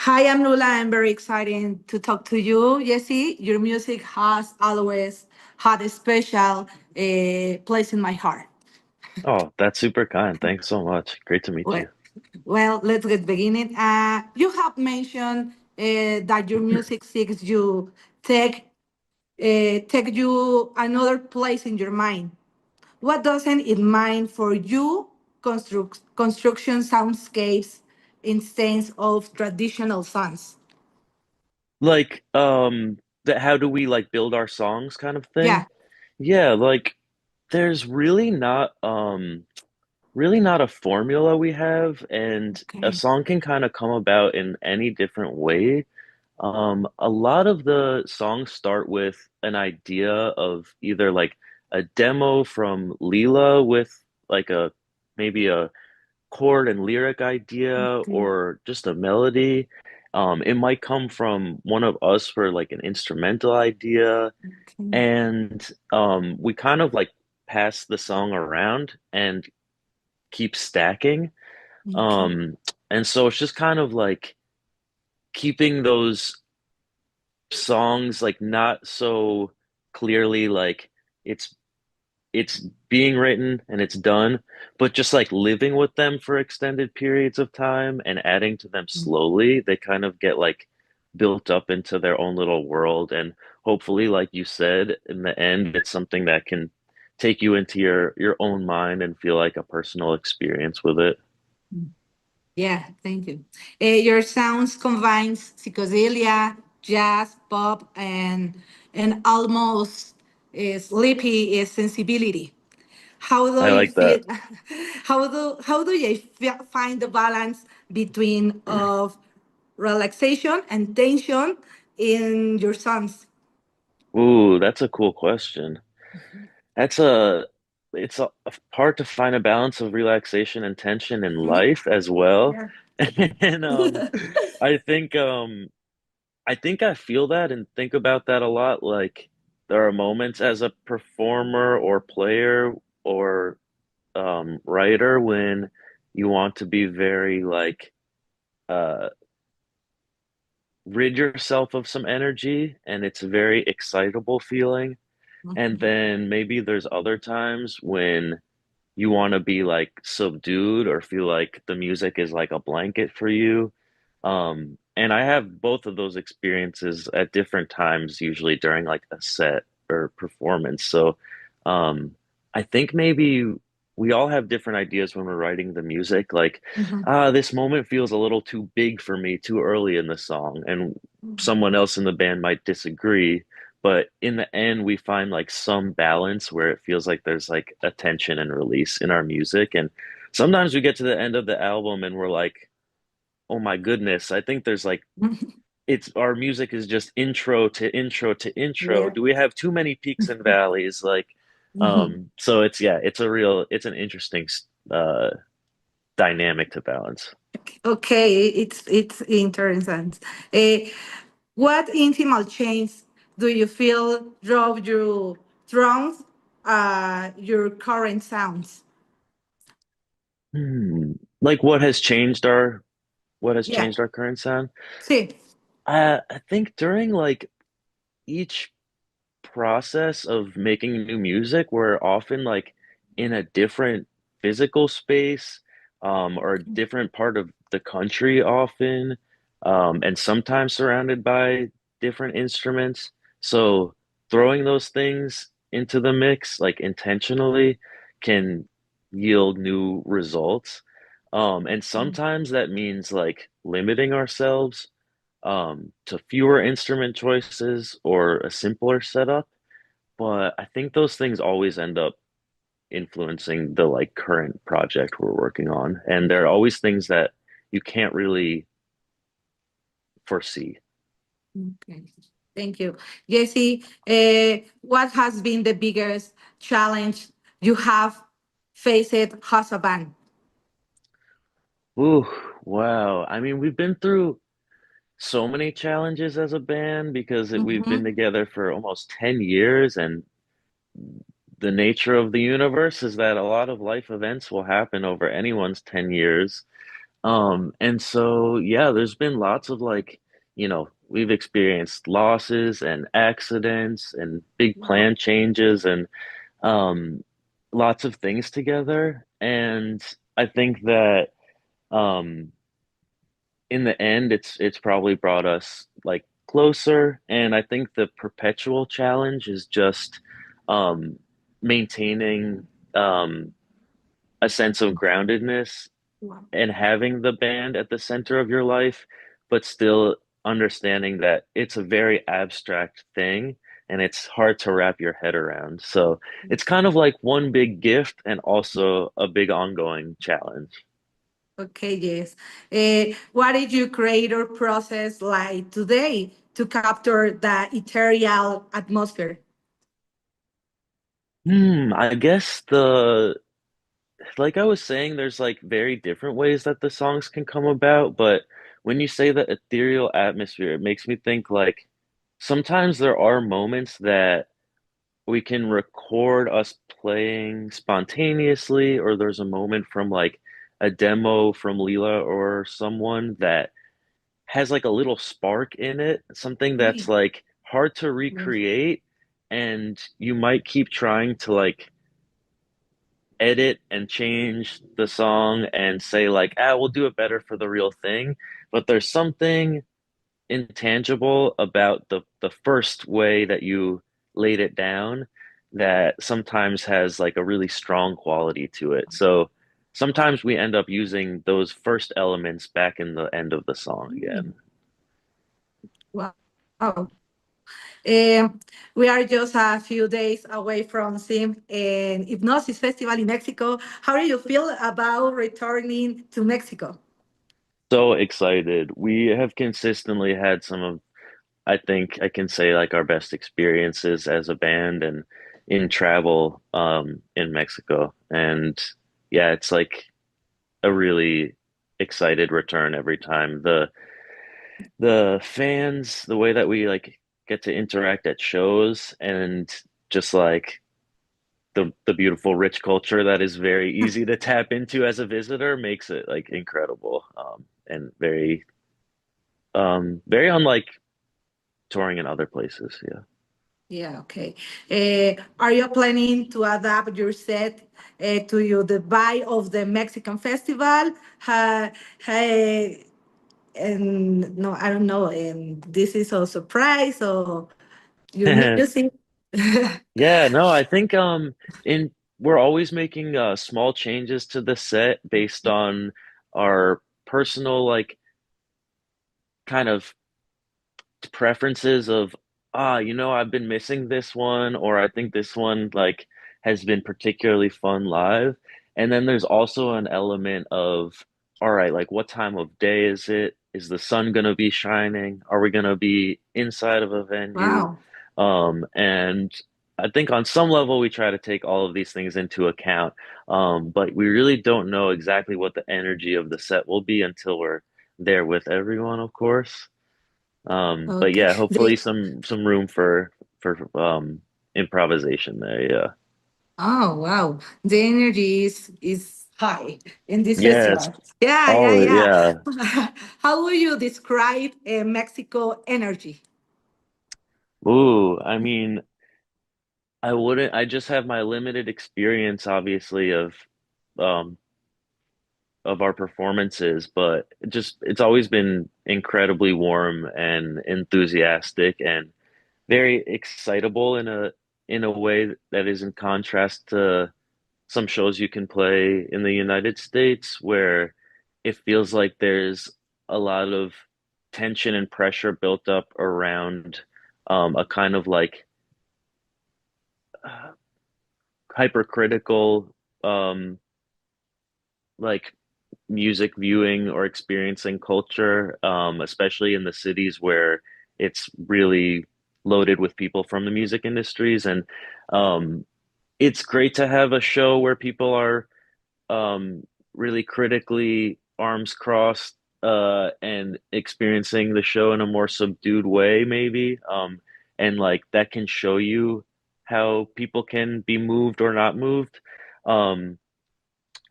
Hi, I'm Lula. I'm very excited to talk to you, Jesse. Your music has always had a special place in my heart. Oh, that's super kind. Thanks so much. Great to meet Well, you. let's get beginning. You have mentioned that your music seeks you take take you another place in your mind. What doesn't it mind for you construction soundscapes instead of traditional songs? Like, that how do we like build our songs kind of thing? Yeah. Yeah, like there's really not a formula we have, and a Okay. song can kind of come about in any different way. A lot of the songs start with an idea of either like a demo from Leela with like a maybe a chord and lyric idea Okay. or just a melody. It might come from one of us for like an instrumental idea, Okay. and we kind of like pass the song around and keep stacking. Okay. Um, and so it's just kind of like keeping those songs like not so clearly like it's it's being written and it's done, but just like living with them for extended periods of time and adding to them slowly, they kind of get like built up into their own little world. And hopefully, like you said, in the end, it's something that can take you into your own mind and feel like a personal experience with it. Yeah, thank you. Your sounds combines psychedelia, jazz, pop, and almost sleepy sensibility. How do I you like that. feel? How do you find the balance between of relaxation and tension in your songs? Ooh, that's a cool question. That's a it's a hard to find a balance of relaxation and tension in Mhm. life as well. Yeah. And I think I think I feel that and think about that a lot. Like there are moments as a performer or player or writer when you want to be very like uh rid yourself of some energy and it's a very excitable feeling. And Mhm. then maybe there's other times when you want to be like subdued or feel like the music is like a blanket for you. And I have both of those experiences at different times, usually during like a set or performance. So, I think maybe we all have different ideas when we're writing the music. Like, Mhm. this moment feels a little too big for me too early in the song, and Mhm. someone else in the band might disagree. But in the end, we find like some balance where it feels like there's like a tension and release in our music. And sometimes we get to the end of the album and we're like, oh my goodness, I think there's like it's our music is just intro to intro to intro. Yeah. Do we have too many peaks and valleys? Like, Mhm. so it's yeah, it's an interesting uh dynamic to balance. Okay, it's interesting. Uh, what intimate change do you feel drove you drums your current sounds? Hmm. Like what has Yeah. changed our current sound? See. I think during like each process of making new music, we're often like in a different physical space, or a different part of the country often, and sometimes surrounded by different instruments. So throwing those things into the mix, like intentionally, can yield new results. And sometimes that means like limiting ourselves to fewer instrument choices or a simpler setup. But I think those things always end up influencing the like current project we're working on. And there are always things that you can't really foresee. Okay. Thank you. Jesse, what has been the biggest challenge you have faced as a band? Ooh, wow. I mean, we've been through so many challenges as a band because we've been Mm-hmm. together for almost 10 years, and the nature of the universe is that a lot of life events will happen over anyone's 10 years. And so, yeah, there's been lots of like, we've experienced losses and accidents and big Wow. plan changes and um, lots of things together. And I think that um, in the end, it's probably brought us like closer. And I think the perpetual challenge is just um, maintaining um, a sense of groundedness Wow. and having the band at the center of your life, but still understanding that it's a very abstract thing and it's hard to wrap your head around. So it's kind of like one big gift and also a big ongoing challenge. Okay, yes. What is your creator process like today to capture the ethereal atmosphere? I guess like I was saying, there's like very different ways that the songs can come about, but when you say the ethereal atmosphere, it makes me think like sometimes there are moments that we can record us playing spontaneously, or there's a moment from like a demo from Leela or someone that has like a little spark in it, something that's Okay. like hard to Yes. recreate, and you might keep trying to like edit and change the song and say like, we'll do it better for the real thing, but there's something intangible about the first way that you laid it down that sometimes has like a really strong quality to it. So sometimes we end up using those first elements back in the end of the song again. Mm. Wow. Um, we are just a few days away from seeing an Hypnosis Festival in Mexico. How do you feel about returning to Mexico? So excited. We have consistently had some of, I think I can say like our best experiences as a band and in travel in Mexico. And yeah, it's like a really excited return every time. The fans, the way that we like get to interact at shows and just like the beautiful rich culture that is very easy to tap into as a visitor makes it like incredible and very unlike touring in other places. Yeah. Yeah, okay. Are you planning to adapt your set to the vibe of the Mexican festival? Hey, and no, I don't know. And this is a surprise or your music? Yeah, no, I think in we're always making small changes to the set based on our personal like kind of preferences of I've been missing this one or I think this one like has been particularly fun live. And then there's also an element of all right, like what time of day is it? Is the sun gonna be shining? Are we gonna be inside of a venue? Wow. And I think on some level we try to take all of these things into account. But we really don't know exactly what the energy of the set will be until we're there with everyone, of course. But Okay. yeah, hopefully some room for improvisation there. Yeah. Oh wow, the energy is high in this Yes. festival. Yeah, yeah, Oh yeah. yeah. How would you describe Mexico energy? Ooh, I mean, I wouldn't I just have my limited experience obviously um of our performances, but it's always been incredibly warm and enthusiastic and very excitable in a way that is in contrast to some shows you can play in the United States where it feels like there's a lot of tension and pressure built up around a kind of like uh, hypercritical like music viewing or experiencing culture, especially in the cities where it's really loaded with people from the music industries. And um, it's great to have a show where people are really critically arms crossed and experiencing the show in a more subdued way, maybe. And like that can show you how people can be moved or not moved. Um,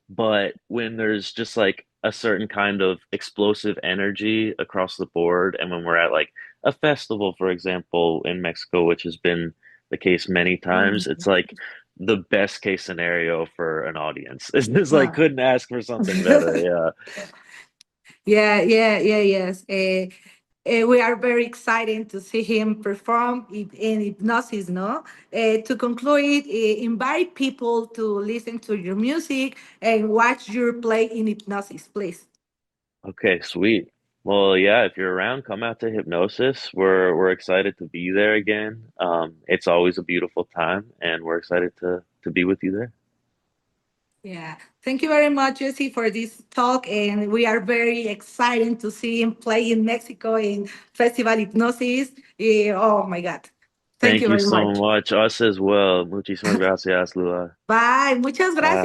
but when there's just like a certain kind of explosive energy across the board. And when we're at like a festival, for example, in Mexico, which has been the case many times, it's like the best case scenario for an audience. It's just like Ah. couldn't ask for something better. Yeah. Yes. We are very excited to see him perform in hypnosis, no? To conclude, invite people to listen to your music and watch your play in hypnosis, please. Okay, sweet. Well, yeah, if you're around, come out to Hypnosis. We're excited to be there again. It's always a beautiful time, and we're excited to be with you there. Yeah. Thank you very much, Jesse, for this talk. And we are very excited to see him play in Mexico in Festival Hypnosis. Oh my God. Thank Thank you you very so much. much. Us as well. Muchísimas gracias, Lua. Bye. Muchas Bye. gracias.